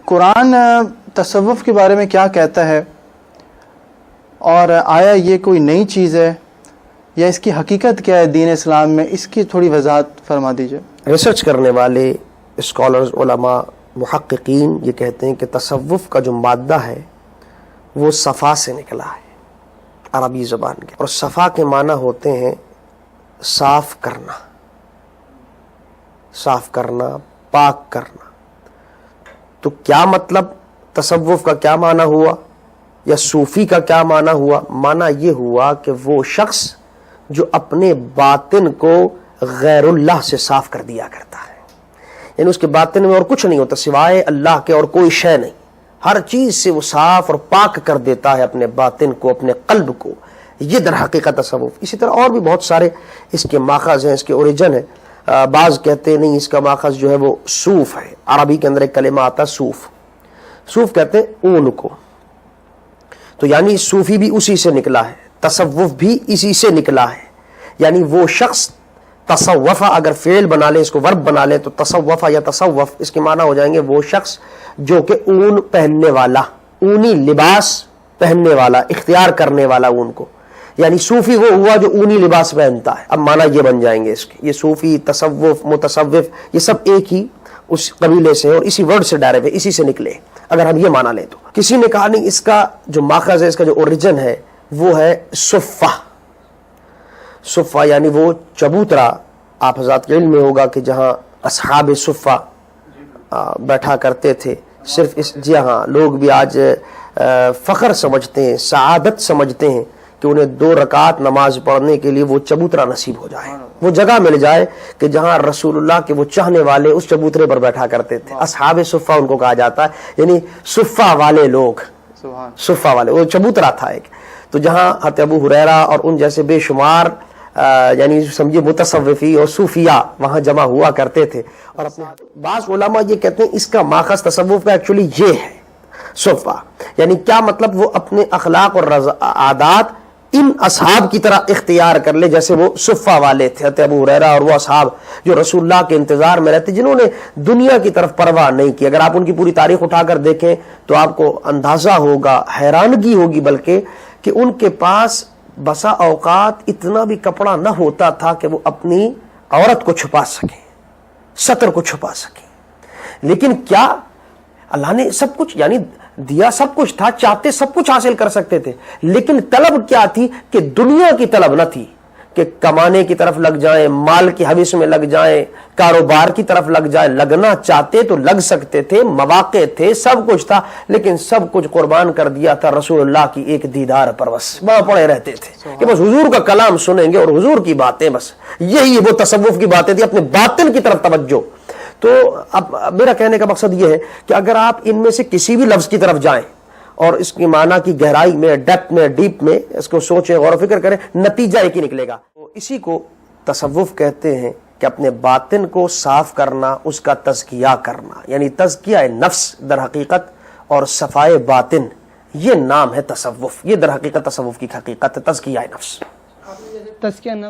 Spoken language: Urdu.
قرآن تصوف کے بارے میں کیا کہتا ہے، اور آیا یہ کوئی نئی چیز ہے یا اس کی حقیقت کیا ہے دین اسلام میں؟ اس کی تھوڑی وضاحت فرما دیجئے۔ ریسرچ کرنے والے اسکالرز، علماء، محققین یہ کہتے ہیں کہ تصوف کا جو مادہ ہے وہ صفا سے نکلا ہے، عربی زبان کے، اور صفا کے معنی ہوتے ہیں صاف کرنا، صاف کرنا، پاک کرنا۔ تو کیا مطلب تصوف کا کیا معنی ہوا یا صوفی کا کیا معنی ہوا؟ معنی یہ ہوا کہ وہ شخص جو اپنے باطن کو غیر اللہ سے صاف کر دیا کرتا ہے، یعنی اس کے باطن میں اور کچھ نہیں ہوتا سوائے اللہ کے، اور کوئی شے نہیں، ہر چیز سے وہ صاف اور پاک کر دیتا ہے اپنے باطن کو، اپنے قلب کو۔ یہ در حقیقت تصوف۔ اسی طرح اور بھی بہت سارے اس کے ماخذ ہیں، اس کے اوریجن ہے۔ بعض کہتے ہیں نہیں، اس کا ماخذ جو ہے وہ صوف ہے۔ عربی کے اندر ایک کلمہ آتا ہے صوف، صوف کہتے ہیں اون کو، تو یعنی صوفی بھی اسی سے نکلا ہے، تصوف بھی اسی سے نکلا ہے۔ یعنی وہ شخص تصوفہ، اگر فعل بنا لے، اس کو ورب بنا لے تو تصوفہ یا تصوف، اس کے معنی ہو جائیں گے وہ شخص جو کہ اون پہننے والا، اونی لباس پہننے والا، اختیار کرنے والا اون کو۔ یعنی صوفی وہ ہوا جو اونی لباس پہنتا ہے۔ اب معنی یہ بن جائیں گے اس کے، یہ صوفی، تصوف، متصوف، یہ سب ایک ہی اس قبیلے سے اور اسی ورڈ سے ڈائریکٹ ہے، اسی سے نکلے اگر ہم یہ معنی لیں تو۔ کسی نے کہا نہیں، اس کا جو ماخذ ہے، اس کا جو اوریجن ہے وہ ہے صفہ۔ صفہ یعنی وہ چبوترا، آپ حضرات کے علم میں ہوگا کہ جہاں اصحاب صفہ بیٹھا کرتے تھے، صرف اس، جی ہاں، لوگ بھی آج فخر سمجھتے ہیں، سعادت سمجھتے ہیں کہ انہیں 2 رکعت نماز پڑھنے کے لیے وہ چبوترا نصیب ہو جائے، وہ جگہ مل جائے کہ جہاں رسول اللہ کے وہ چاہنے والے اس چبوترے پر بیٹھا کرتے تھے۔ اصحاب صفہ ان کو کہا جاتا ہے، یعنی صفہ والے لوگ، صفہ والے، وہ چبوترا تھا ایک۔ تو جہاں حضرت ابو ہریرہ اور ان جیسے بے شمار یعنی سمجھے متصوفی اور صوفیہ وہاں جمع ہوا کرتے تھے۔ اور اپنے بعض علماء یہ کہتے ہیں اس کا ماخذ تصوف کا ایکچولی یہ ہے صفہ، یعنی کیا مطلب وہ اپنے اخلاق اور عادات ان اصحاب کی طرح اختیار کر لے جیسے وہ صفہ والے تھے، حضرت ابو ہریرہ اور وہ اصحاب جو رسول اللہ کے انتظار میں رہتے، جنہوں نے دنیا کی طرف پرواہ نہیں کی۔ اگر آپ ان کی پوری تاریخ اٹھا کر دیکھیں تو آپ کو اندازہ ہوگا، حیرانگی ہوگی بلکہ، کہ ان کے پاس بسا اوقات اتنا بھی کپڑا نہ ہوتا تھا کہ وہ اپنی عورت کو چھپا سکیں، ستر کو چھپا سکیں۔ لیکن کیا اللہ نے سب کچھ یعنی دیا، سب کچھ تھا، چاہتے سب کچھ حاصل کر سکتے تھے، لیکن طلب کیا تھی کہ دنیا کی طلب نہ تھی کہ کمانے کی طرف لگ جائیں، مال کی حوث میں لگ جائیں، کاروبار کی طرف لگ جائیں۔ لگنا چاہتے تو لگ سکتے تھے، مواقع تھے، سب کچھ تھا، لیکن سب کچھ قربان کر دیا تھا رسول اللہ کی ایک دیدار پر۔ بس وہاں پڑے رہتے تھے کہ بس حضور کا کلام سنیں گے اور حضور کی باتیں، بس یہی وہ تصوف کی باتیں تھی، اپنے باطن کی طرف توجہ۔ تو اب میرا کہنے کا مقصد یہ ہے کہ اگر آپ ان میں سے کسی بھی لفظ کی طرف جائیں اور اس کی معنی کی گہرائی میں، ڈیپتھ میں، ڈیپ میں اس کو سوچیں، غور و فکر کریں، نتیجہ ایک ہی نکلے گا۔ تو اسی کو تصوف کہتے ہیں کہ اپنے باطن کو صاف کرنا، اس کا تزکیہ کرنا، یعنی تزکیہ نفس در حقیقت، اور صفائے باطن، یہ نام ہے تصوف۔ یہ در حقیقت تصوف کی حقیقت ہے، تزکیہ نفس۔ تزکیہ نفس